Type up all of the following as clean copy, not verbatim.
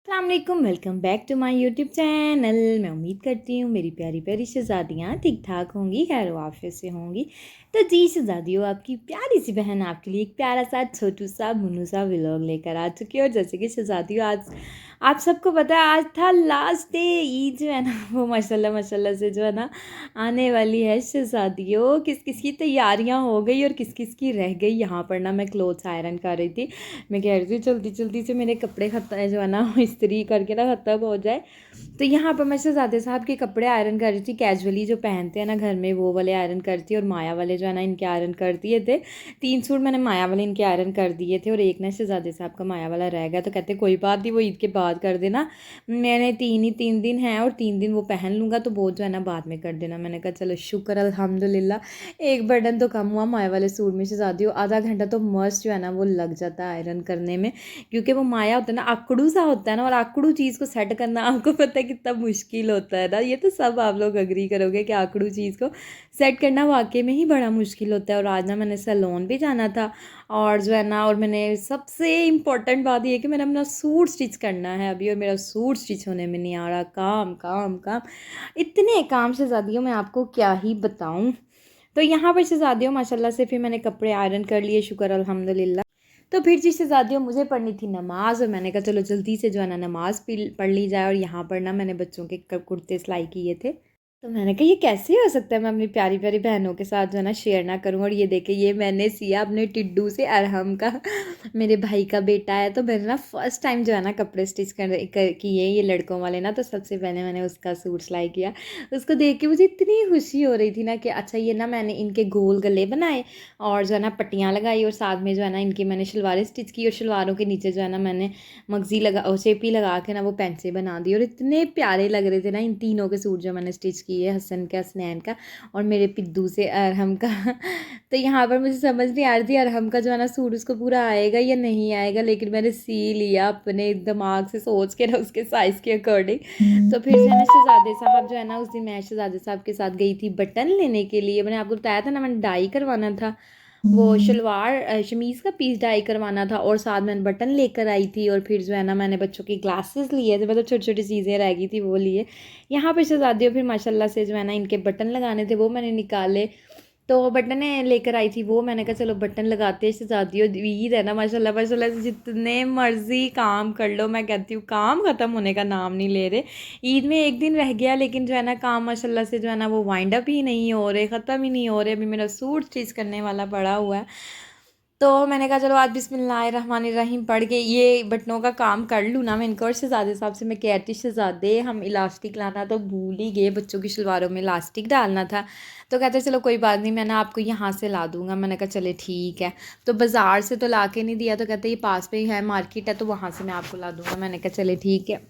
अस्सलामुअलैकुम, welcome back to my YouTube channel. मैं उम्मीद करती हूँ मेरी प्यारी प्यारी शहज़ादियाँ ठीक ठाक होंगी, खैर वाफियत से होंगी। तो जी शहज़ादियों, आपकी प्यारी सी बहन आपके लिए एक प्यारा सा छोटू सा मुन्नू सा व्लॉग लेकर आ चुकी है। और जैसे कि शहज़ादियों, आज आप सबको पता है आज था लास्ट डे। ईद जो है ना वो माशाल्लाह माशाल्लाह से जो है ना आने वाली है। शहज़ादियों, किस किस की तैयारियाँ हो गई और किस किस की रह गई। यहाँ पर ना मैं क्लोथ्स आयरन कर रही थी। मैं कह रही थी जल्दी जल्दी से मेरे कपड़े खत्म जो है ना इस्त्री करके ना ख़त्म हो जाए। तो यहाँ पर मैं शहज़ादे साहब के कपड़े आयरन कर रही थी, कैजुअली जो पहनते हैं ना घर में वो वाले आयरन करती। और माया वाले जो है ना इनके आयरन कर दिए थे। 3 सूट मैंने माया वाले इनके आयरन कर दिए थे और एक ना शहज़ादे साहब का माया वाला रह गया। तो कहते कोई बात नहीं, वो ईद के बाद कर देना। मैंने 3 दिन हैं और 3 दिन वो पहन लूँगा, तो वो जो है ना बाद में कर देना। मैंने कहा चलो शुक्र अल्हम्दुलिल्लाह, एक बर्डन तो कम हुआ माया वाले सूट में। शहज़ादियों, आधा घंटा तो मस्त जो है ना वो लग जाता है आयरन करने में, क्योंकि वो माया होता है ना आकड़ू सा होता है ना। और आकड़ू चीज़ को सेट करना आपको पता है कितना मुश्किल होता है ना। ये तो सब आप लोग अग्री करोगे कि आकड़ू चीज़ को सेट करना वाकई में ही बड़ा मुश्किल होता है। और आज ना मैंने सैलून भी जाना था और जो है ना, और मैंने सबसे इम्पोर्टेंट बात ये है कि मैंने अपना सूट स्टिच करना है अभी। और मेरा सूट स्टिच होने में नहीं आ रहा, काम काम काम, इतने काम से ज़्यादा मैं आपको क्या ही बताऊँ। तो यहाँ पर शहज़ादियों माशाल्लाह से फिर मैंने कपड़े आयरन कर लिए, शुक्र अल्हम्दुलिल्लाह। तो फिर जी शहज़ादियों, मुझे पढ़नी थी नमाज़ और मैंने कहा चलो जल्दी से जो है ना नमाज़ पढ़ ली जाए। और यहाँ पर ना मैंने बच्चों के कुर्ते सिलाई किए थे। तो मैंने कहा ये कैसे हो सकता है मैं अपनी प्यारी प्यारी बहनों के साथ जो है ना शेयर ना करूँ। और ये देखे, ये मैंने सिया अपने टिड्डू से, अरहम का मेरे भाई का बेटा है। तो मैंने ना फर्स्ट टाइम जो है ना कपड़े स्टिच किए ये लड़कों वाले ना। तो सबसे पहले मैंने उसका सूट सिलाई किया। उसको देख के मुझे इतनी खुशी हो रही थी ना कि अच्छा, ये ना मैंने इनके गोल गले बनाए और जो है ना पट्टियाँ लगाई और साथ में जो है ना इनकी मैंने शलवारें स्टिच की। और शलवारों के नीचे जो है ना मैंने मगज़ी लगा और शेपी लगा के ना वो पेंचे बना दी। और इतने प्यारे लग रहे थे ना इन तीनों के सूट जो मैंने स्टिच किए, हसन का, हसनैन का और मेरे पिद्दू से अरहम का। तो यहाँ पर मुझे समझ नहीं आ रही थी अरहम का जो है ना सूट उसको पूरा आएगा या नहीं आएगा, लेकिन मैंने सी लिया अपने दिमाग से सोच के ना उसके साइज़ के अकॉर्डिंग। तो फिर जो है ना शहज़ादे साहब जो है ना, उस दिन मैं शहज़ादे साहब के साथ गई थी बटन लेने के लिए। मैंने आपको बताया था ना मैंने डाई करवाना था, वो शलवार शमीज़ का पीस डाई करवाना था और साथ में बटन लेकर आई थी। और फिर जो है ना मैंने बच्चों की ग्लासेस लिए थे, मतलब छोटी छोटी चीज़ें रह गई थी वो लिए। यहाँ पे शहज़ादियों फिर माशाल्लाह से जो है ना इनके बटन लगाने थे वो मैंने निकाले। तो बटन लेकर आई थी वो, मैंने कहा चलो बटन लगाते हैं। शहज़ादियों, ईद है ना माशाल्लाह माशाल्लाह से जितने मर्ज़ी काम कर लो, मैं कहती हूँ काम ख़त्म होने का नाम नहीं ले रहे। ईद में एक दिन रह गया लेकिन जो है ना काम माशाल्लाह से जो है ना वो वाइंड अप ही नहीं हो रहे, ख़त्म ही नहीं हो रहे। अभी मेरा सूट स्टिच करने वाला पड़ा हुआ है। तो मैंने कहा चलो आज बिस्मिल्लाहिर्रहमानिर्रहीम पढ़ के ये बटनों का काम कर लूँ ना मैं इनको। और शहज़ादे साहब से मैं कहती, शहज़ादे हम इलास्टिक लाना तो भूल ही गए, बच्चों की शलवारों में इलास्टिक डालना था। तो कहते चलो कोई बात नहीं, मैं ना आपको यहाँ से ला दूँगा। मैंने कहा चले ठीक है। तो बाज़ार से तो ला के नहीं दिया, तो कहते ये पास पे ही है मार्केट है तो वहाँ से मैं आपको ला दूँगा। मैंने कहा चले ठीक है।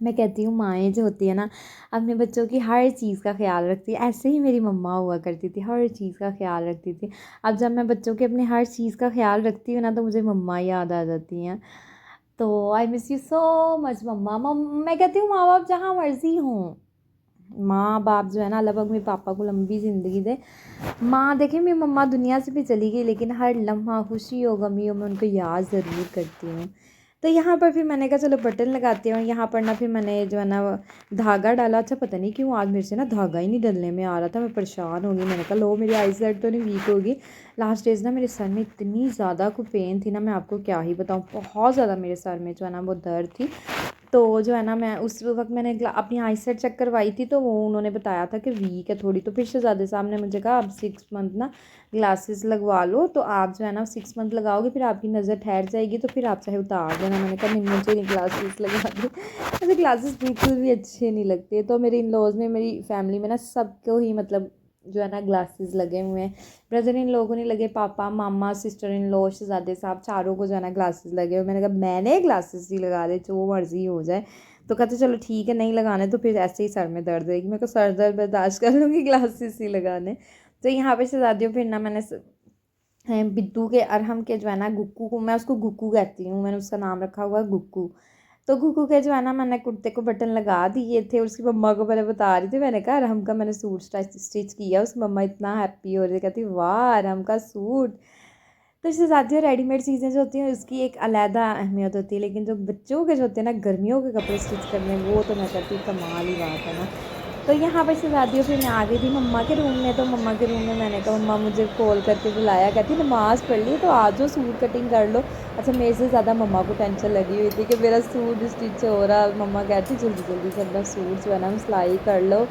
मैं कहती हूँ माएँ जो होती है ना अपने बच्चों की हर चीज़ का ख्याल रखती है, ऐसे ही मेरी मम्मा हुआ करती थी, हर चीज़ का ख्याल रखती थी। अब जब मैं बच्चों के अपने हर चीज़ का ख्याल रखती हूँ ना तो मुझे मम्मा याद आ जाती हैं। तो I miss you so much मम्मा। मैं कहती हूँ माँ बाप जहाँ मर्ज़ी हों, माँ बाप जो है ना, अल्लाह पाक मेरे पापा को लंबी ज़िंदगी दे। माँ देखें, मेरी मम्मा दुनिया से भी चली गई लेकिन हर लम्हा खुशी हो गमी हो मैं उनको याद ज़रूर करती हूँ। तो यहाँ पर फिर मैंने कहा चलो बटन लगाते हैं। और यहाँ पर ना फिर मैंने जो है ना धागा डाला। अच्छा पता नहीं क्यों आज मेरे से ना धागा ही नहीं डलने में आ रहा था, मैं परेशान हो गई। मैंने कहा लो मेरी आई साइड तो नहीं वीक होगी। लास्ट डेज ना मेरे सर में इतनी ज़्यादा कोई पेन थी ना, मैं आपको क्या ही बताऊँ, बहुत ज़्यादा मेरे सर में जो है ना वो दर्द थी। तो जो है ना मैं उस वक्त मैंने अपनी आई सेट चेक करवाई थी तो वो उन्होंने बताया था कि वीक है थोड़ी। तो फिर शहज़ादे साहब ने मुझे कहा अब 6 मंथ ना ग्लासेस लगवा लो, तो आप जो है ना 6 मंथ लगाओगे फिर आपकी नज़र ठहर जाएगी तो फिर आप चाहे उतार देना। मैंने कहा नहीं मुझे नहीं ग्लासेस लगा दे, मुझे ग्लासेस बिल्कुल भी अच्छे नहीं लगते। तो मेरे इन लॉज में, मेरी फैमिली में ना सबको ही मतलब जो है ना ग्लासेस लगे हुए हैं। ब्रदर इन लोगों ने लगे, पापा मामा सिस्टर इन लॉ शहज़ादे साहब चारों को जो है ना ग्लासेस लगे हुए। मैंने कहा मैंने ग्लासेस ही लगा दे जो मर्ज़ी हो जाए। तो कहते चलो ठीक है नहीं लगाने तो फिर ऐसे ही सर में दर्द रहेगी। मैं को सर दर्द बर्दाश्त कर लूँगी, ग्लासेस ही लगाने। तो यहाँ पे शहज़ादियों फिर ना मैंने बिद्दू के, अरहम के जो है ना गुक्कू को, मैं उसको गुक्कू कहती हूँ, मैंने उसका नाम रखा हुआ है गुक्कू। तो गुक्कू के जो है ना मैंने कुर्ते को बटन लगा दिए थे और उसकी मम्मा को मैंने बता रही थी, मैंने कहा अरहम का मैंने सूट स्टिच किया। उसकी मम्मा इतना हैप्पी हो रही थी, कहती वाह अरहम का सूट। तो शहज़ादियों रेडीमेड चीज़ें जो होती हैं उसकी एक अलहदा अहमियत होती है, लेकिन जो बच्चों के जो होते हैं ना गर्मियों के कपड़े स्टिच करने, वो तो मैं कहती हूँ कमाल ही बात है ना। तो यहाँ पर शहज़ादियों फिर मैं आ गई थी मम्मा के रूम में। तो मम्मा के रूम में मैंने कहा मम्मा मुझे कॉल करके बुलाया, कहती नमाज़ पढ़ ली तो आ जाओ सूट कटिंग कर लो। अच्छा, मेरे से ज़्यादा मम्मा को टेंशन लगी हुई थी कि मेरा सूट स्टिच हो रहा। मम्मा कहती जल्दी जल्दी से अपना सूट जो है ना सिलाई कर लो,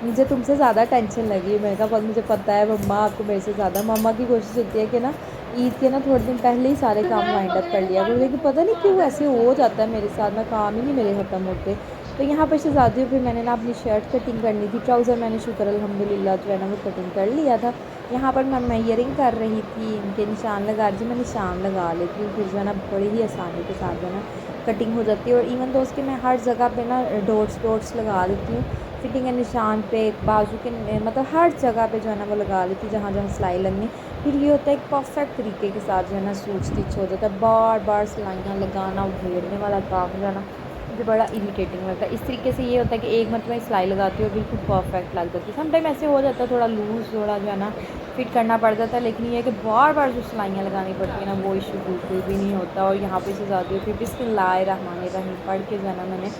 मुझे तुमसे ज़्यादा टेंशन लगी है। मैंने कहा पर मुझे पता है मम्मा आपको मेरे से ज़्यादा। मम्मा की कोशिश होती है कि ना ईद के ना थोड़े दिन पहले ही सारे काम वाइंड अप कर लिया करो, लेकिन पता नहीं क्यों ऐसे हो जाता है मेरे साथ, मैं काम ही नहीं मेरे ख़त्म होते। तो यहाँ पर शहज़ादियों फिर मैंने ना अपनी शर्ट कटिंग करनी थी, ट्राउज़र मैंने शुक्र अल्हम्दुलिल्लाह जो है ना वो कटिंग कर लिया था। यहाँ पर मैं मेजरिंग कर रही थी, इनके निशान लगा रही थी, मैं निशान लगा लेती हूँ, फिर जो है ना बड़ी ही आसानी के साथ जो है ना कटिंग हो जाती है। और इवन तो उसके मैं हर जगह पे ना डॉट्स डॉट्स लगा देती हूँ, फिटिंग के निशान पे, बाजू के मतलब हर जगह पे जो है ना वो लगा लेती हूँ जहाँ जहाँ सिलाई लगनी। फिर ये होता है एक परफेक्ट तरीके के साथ जो है ना सूट स्टिच हो जाता है। बार बार सिलाइयाँ लगाना, उधेड़ने वाला काम जो है ना मुझे बड़ा इरिटेटिंग लगता है। इस तरीके से ये होता है कि एक मतलब सिलाई लगाती हूँ बिल्कुल परफेक्ट लग जाती है। समटाइम ऐसे हो जाता है थोड़ा लूज़, थोड़ा जो है ना फिट करना पड़ जाता है, लेकिन ये है कि बार बार जो सिलाइयाँ लगानी पड़ती है ना वो इशू बिल्कुल भी नहीं होता। और यहाँ पे से जाती हूँ फिर बिस्मिल्लाहिर्रहमानिर्रहीम पढ़ के जो है ना मैंने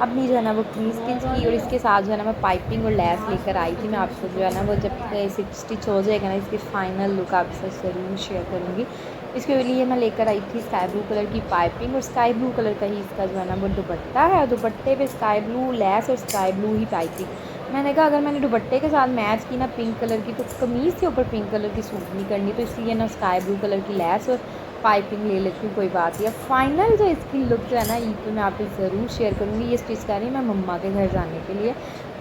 अपनी जो है ना वो कमीज़ स्टिच की। और इसके साथ जो है ना मैं पाइपिंग और लैस लेकर आई थी। मैं आपको जो है ना वो जब स्टिच हो जाएगा ना इसकी फ़ाइनल लुक आपके साथ ज़रूर शेयर करूँगी। इसके लिए मैं लेकर आई थी स्काई ब्लू कलर की पाइपिंग, और स्काई ब्लू कलर का ही इसका जो है ना वो दुपट्टा है, और दुपट्टे पे स्काई ब्लू लैस और स्काई ब्लू ही पाइपिंग। मैंने कहा अगर मैंने दुपट्टे के साथ मैच की ना पिंक कलर की, तो कमीज़ के ऊपर पिंक कलर की सूट नहीं करनी, तो इसलिए ना स्काई ब्लू कलर की लैस और पाइपिंग ले लेती हूँ, कोई बात नहीं। अब फाइनल जो इसकी लुक जो है ना ईद पे मैं आपसे ज़रूर शेयर करूँगी। ये स्टिच कर रही मैं मम्मा के घर जाने के लिए।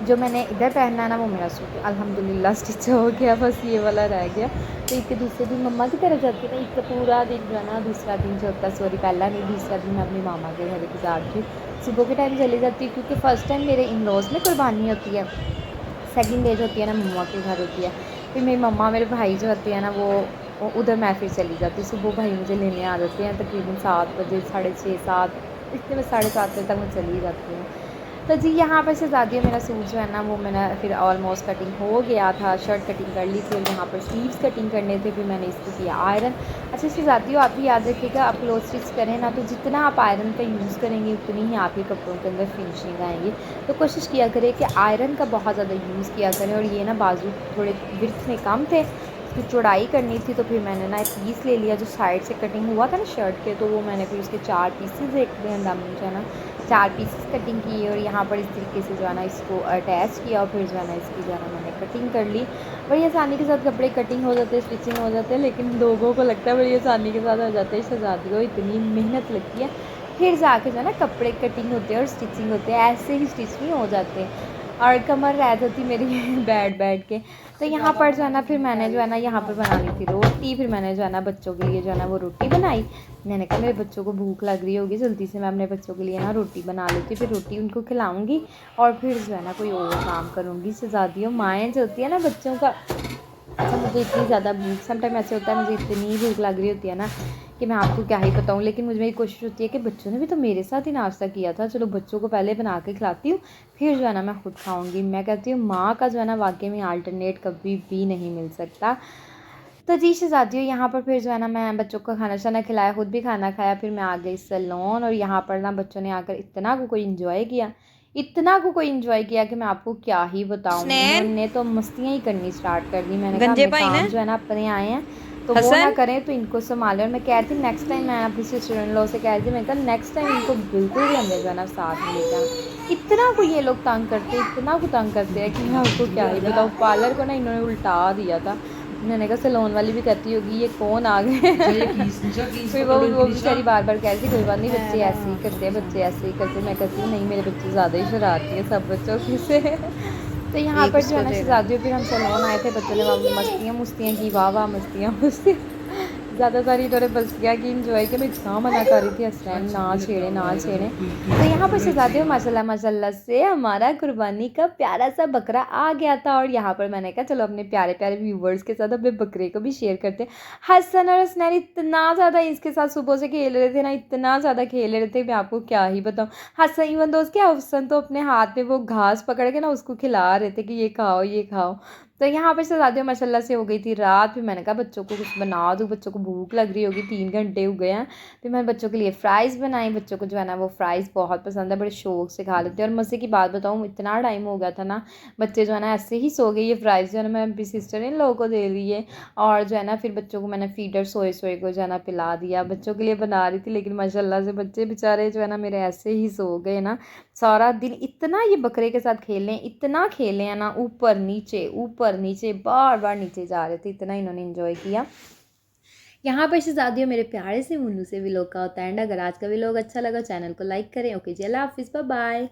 जो मैंने इधर पहनना है ना वो मेरा सूट अल्हम्दुलिल्लाह स्टिच हो गया, बस ये वाला रह गया। तो ईद के दूसरे दिन मम्मा की तरफ जाती है ना, ईद का पूरा दिन जो है ना, दूसरा दिन जो होता है, सॉरी पहला नहीं दूसरा दिन मैं अपनी मामा के घर गुजारती हूँ। सुबह के टाइम चली जाती हूँ क्योंकि फ़र्स्ट टाइम मेरे इन लॉज़ में कुर्बानी होती है, सेकंड डे जो होती है ना मम्मा के घर होती है। फिर मेरी मम्मा मेरे भाई जो होते हैं ना वो उधर मैं फिर चली जाती हूँ। सुबह भाई मुझे लेने आ जाते हैं तकरीबन 7 बजे, 6:30 7, इतने में 7:30 बजे तक मैं चली जाती हूँ। तो जी यहाँ पर शहज़ादियों मेरा सूट जो है ना वो मैंने फिर ऑलमोस्ट कटिंग हो गया था, शर्ट कटिंग कर ली थी, और यहाँ पर स्लीव्स कटिंग करने थे, फिर मैंने इसको किया आयरन। अच्छा शहज़ादियों आप भी याद रखिएगा, आप क्लोथ स्टिच करें ना तो जितना आप आयरन का यूज़ करेंगे उतनी ही आपके कपड़ों के अंदर फिनिशिंग आएंगी। तो कोशिश किया करें कि आयरन का बहुत ज़्यादा यूज़ किया करें। और ये ना बाजू थोड़े विड्थ में कम थे, उसकी चौड़ाई करनी थी, तो फिर मैंने ना एक पीस ले लिया जो साइड से कटिंग हुआ था ना शर्ट के, तो वो मैंने फिर उसके 4 पीसेज एक अंदाम जो है ना 4 पीसेस कटिंग की, और यहाँ पर इस तरीके से जो है ना इसको अटैच किया, और फिर जो है ना इसकी जो है ना मैंने कटिंग कर ली। बड़ी आसानी के साथ कपड़े कटिंग हो जाते हैं, स्टिचिंग हो जाते हैं, लेकिन लोगों को लगता है बड़ी आसानी के साथ हो जाते हैं, शहज़ादियों इतनी मेहनत लगती है फिर जाके जो है ना कपड़े कटिंग होते हैं और स्टिचिंग होते हैं, ऐसे ही स्टिच नहीं हो जाते। और कमर रह जाती मेरी बैठ बैठ के। तो यहाँ पर जो है ना फिर मैंने जो है ना यहाँ पर बना ली थी रोटी, फिर मैंने जो है ना बच्चों के लिए जो है ना वो रोटी बनाई। मैंने कहा मेरे बच्चों को भूख लग रही होगी, जल्दी से मैं अपने बच्चों के लिए ना रोटी बना लेती, फिर रोटी उनको खिलाऊंगी और फिर जो है ना कोई और काम करूँगी। शहज़ादियों माएँ जो होती है ना बच्चों का, अच्छा मुझे इतनी ज़्यादा भूख, समटाइम ऐसे होता है मुझे इतनी भूख लग रही होती है ना कि मैं आपको क्या ही बताऊँ, लेकिन मुझे मेरी कोशिश होती है कि बच्चों ने भी तो मेरे साथ ही नाश्ता किया था, चलो बच्चों को पहले बना के खिलाती हूँ, फिर जो है ना मैं खुद खाऊंगी। मैं कहती हूँ माँ का जो है ना वाकई में अल्टरनेट कभी भी नहीं मिल सकता। तो जी शहज़ादियों यहाँ पर फिर जो है ना मैं बच्चों को खाना शाना खिलाया, खुद भी खाना खाया, फिर मैं आ गई सैलून। और यहाँ पर ना बच्चों ने आकर इतना को कोई इन्जॉय किया, इतना को कोई इन्जॉय किया कि मैं आपको क्या ही बताऊँ। उन्होंने तो मस्तियाँ ही करनी स्टार्ट कर दी। मैंने कहा गंजे अपने भाई काम ने जो है ना अपने आए हैं तो वो ना हसन करें, तो इनको संभालें। और मैं कह रही थी नेक्स्ट टाइम, मैं अपनी सिस्टर इन लॉ से कह रही थी, मैं कहा नेक्स्ट टाइम इनको बिल्कुल भी हमें जो है ना साथ में लेकर आना। इतना को ये लोग तंग करते हैं, इतना को तंग करते हैं कि मैं आपको क्या ही बताऊँ। पार्लर को ना इन्होंने उल्टा दिया था। मैंने कहा सैलून वाली भी कहती होगी ये कौन आ गए फिर वो बेचारी बार बार कह रही थी कोई बात नहीं, बच्चे ऐसे ही करते हैं, बच्चे ऐसे ही करते हैं। मैं कहती हूँ नहीं मेरे बच्चे ज़्यादा ही शरारती है सब बच्चों की से तो यहाँ एक पर जो उसको है ना दे दे। शहज़ादियों फिर हम सैलून आए थे, बच्चों ने वहाँ मस्तियाँ मुस्तियाँ की, वाह वाह मस्तियाँ मुस्तियाँ ज़्यादा सारी इन्होंने मस्तियाँ की, इंजॉय किया। मैं इतना मना कर रही थी हसनैन ना छेड़े ना छेड़े। तो यहाँ पर शहज़ादियों माशाल्लाह माशाल्लाह से हमारा कुर्बानी का प्यारा सा बकरा आ गया था। और यहाँ पर मैंने कहा चलो अपने प्यारे प्यारे व्यूवर्स के साथ अपने बकरे को भी शेयर करते हैं। हसन और हसनैन इतना ज़्यादा इसके साथ सुबह से खेल रहे थे ना, इतना ज़्यादा खेल रहे थे मैं आपको क्या ही बताऊँ। हसन इवन दोस्त क्या, हसन तो अपने हाथ में वो घास पकड़ के ना उसको खिला रहे थे कि ये खाओ ये खाओ। तो यहाँ पे शहज़ादियों माशाल्लाह से हो गई थी रात। फिर मैंने कहा बच्चों को कुछ बना दूँ, बच्चों को भूख लग रही होगी, 3 घंटे हो गए हैं। फिर मैंने बच्चों के लिए फ़्राइज़ बनाई। बच्चों को जो है ना वो फ़्राइज़ बहुत पसंद है, बड़े शौक़ से खा लेते हैं। और मज़े की बात बताऊँ, इतना टाइम हो गया था ना, बच्चे जो है ना ऐसे ही सो गए। ये फ़्राइज़ जो है ना मैं अपनी सिस्टर इन लोगों को दे दिए और जो है ना फिर बच्चों को मैंने फ़ीडर सोए-सोए को जो है ना पिला दिया। बच्चों के लिए बना रही थी, लेकिन माशाल्लाह से बच्चे बेचारे जो है ना मेरे ऐसे ही सो गए ना। सारा दिन इतना ये बकरे के साथ खेले, इतना खेले हैं ना, ऊपर नीचे बार-बार नीचे जा रहे थे, इतना इन्होंने एंजॉय किया। यहाँ पर शहज़ादियों मेरे प्यारे से मुन्नू से व्लॉग का होता है एंड। अगर आज का व्लॉग अच्छा लगा चैनल को लाइक करें। ओके जी, अल्लाह हाफ़िज़, बाय बाय।